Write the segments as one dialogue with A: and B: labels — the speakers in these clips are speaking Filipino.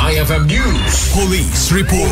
A: IFM News Police Report.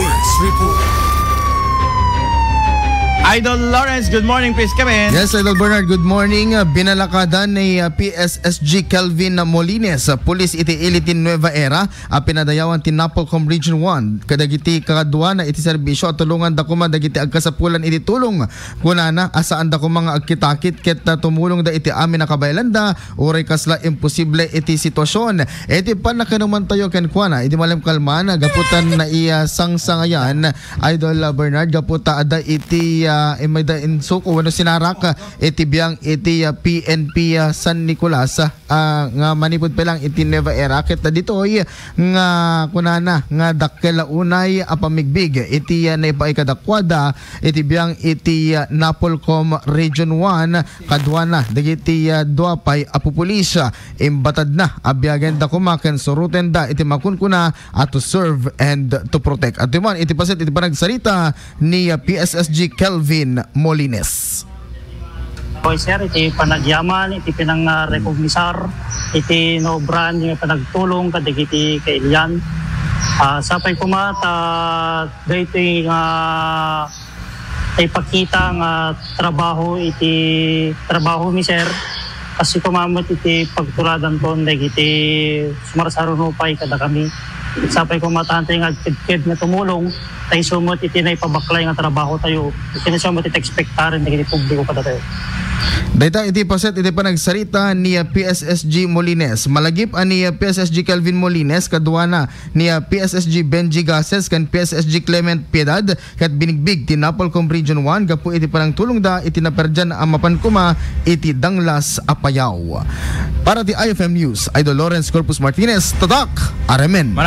B: Idol Lawrence, good morning, please come in.
C: Yes, Idol Bernard, good morning. Binalakadan ni PSSG Kelvin Molines, Police iti ilitin Nueva Era, pinadayawan ti Napolcom Region 1. Kadagiti kakadwa na iti serbisyo at tulungan dakuma dagiti agkasapulan iti tulong. Kunana, asaan dakuma nga agkitakit ket tumulong da iti amin na kabaylanda, uray kasla imposible iti sitwasyon. Iti pan nakanuman tayo ken kuana, iti malam kalman, gaputan na sangsangayan, Idol Bernard, gaputa ada iti imayda insuko wano sinarak iti biyang iti PNP San Nicolas nga manipod pa lang iti Nueva Era ket ditoy nga kunana nga dakkel unay apamigbig iti naipay kadakwada iti biyang iti Napolcom Region 1 kadwana dagiti duapay apupulis imbatad na abyagen da kumaken suruten da iti makunkuna at to serve and to protect. At man iti paset iti panagsalita ni PSSG Kelvin Molines.
D: Boy sir, iti panagyaman, iti pinang-recognisar, iti nobran, yung panagtulong kadagiti kailian. Sapay kumata, dahito yung ipakita nga trabaho, iti trabaho mi sir. Kasi kumamot iti pagtuladan ton, dagiti sumarasarunupay kada kami. Sapay kumata nga kid na tumulong, tayo sumot iti na ipabaklay nga trabaho tayo. Iti na sumot iti ekspektarin na iti publiko kada tayo.
C: Data iti paset iti panagsalita ni PSSG Molines. Malagip ani PSSG Kelvin Molines kadwana ni PSSG Benji Gases kan PSSG Clement Piedad kat binigbig ti Napolcom Region 1 gapu iti panang tulong da iti naperjan ang mapankuma iti Danglas Apayao. Para ti IFM News, Idol Lawrence Corpus Martinez, Tadak, Aremen.